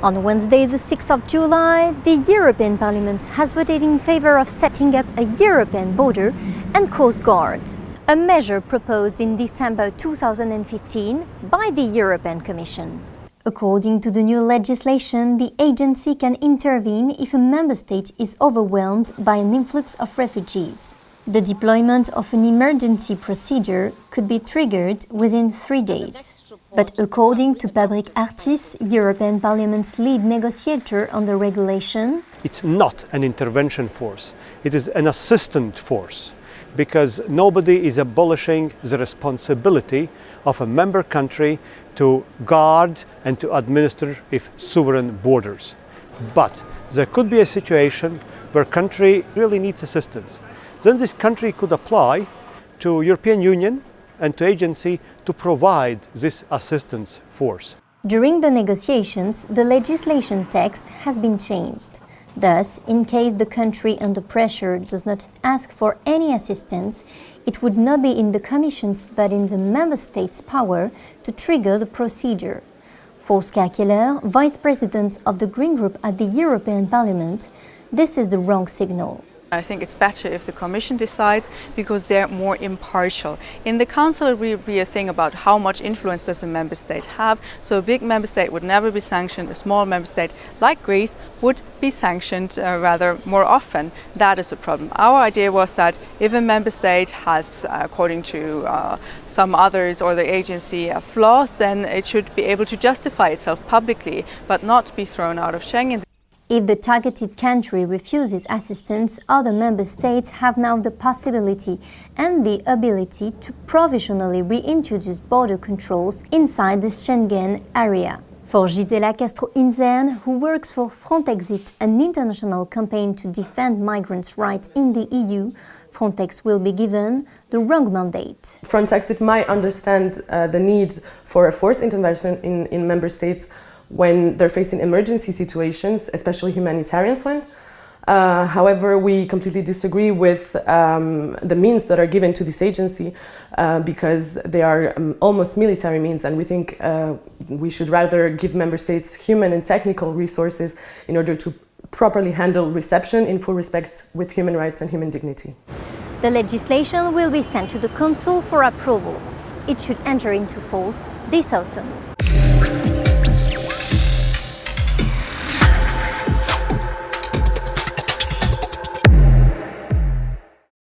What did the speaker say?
On Wednesday, the 6th of July, the European Parliament has voted in favour of setting up a European border and coast guard, a measure proposed in December 2015 by the European Commission. According to the new legislation, the agency can intervene if a member state is overwhelmed by an influx of refugees. The deployment of an emergency procedure could be triggered within 3 days. But according to Pabriks Artis, European Parliament's lead negotiator on the regulation, it's not an intervention force, it is an assistant force, because nobody is abolishing the responsibility of a member country to guard and to administer its sovereign borders. But there could be a situation where a country really needs assistance. Then this country could apply to European Union and to agency to provide this assistance force. During the negotiations, the legislation text has been changed. Thus, in case the country under pressure does not ask for any assistance, it would not be in the Commission's but in the Member States' power to trigger the procedure. For Keller, Vice President of the Green Group at the European Parliament, this is the wrong signal. I think it's better if the Commission decides because they're more impartial. In the Council, it will be a thing about how much influence does a member state have. So a big member state would never be sanctioned. A small member state like Greece would be sanctioned rather more often. That is a problem. Our idea was that if a member state has, according to some others or the agency, flaws, then it should be able to justify itself publicly, but not be thrown out of Schengen. If the targeted country refuses assistance, other member states have now the possibility and the ability to provisionally reintroduce border controls inside the Schengen area. For Gisela, Castro, Insern, who works for Frontexit, an international campaign to defend migrants' rights in the EU, Frontex will be given the wrong mandate. Frontexit might understand the need for a forced intervention in member states when they're facing emergency situations, especially humanitarian ones. However, we completely disagree with the means that are given to this agency because they are almost military means, and we think we should rather give member states human and technical resources in order to properly handle reception in full respect with human rights and human dignity. The legislation will be sent to the Council for approval. It should enter into force this autumn.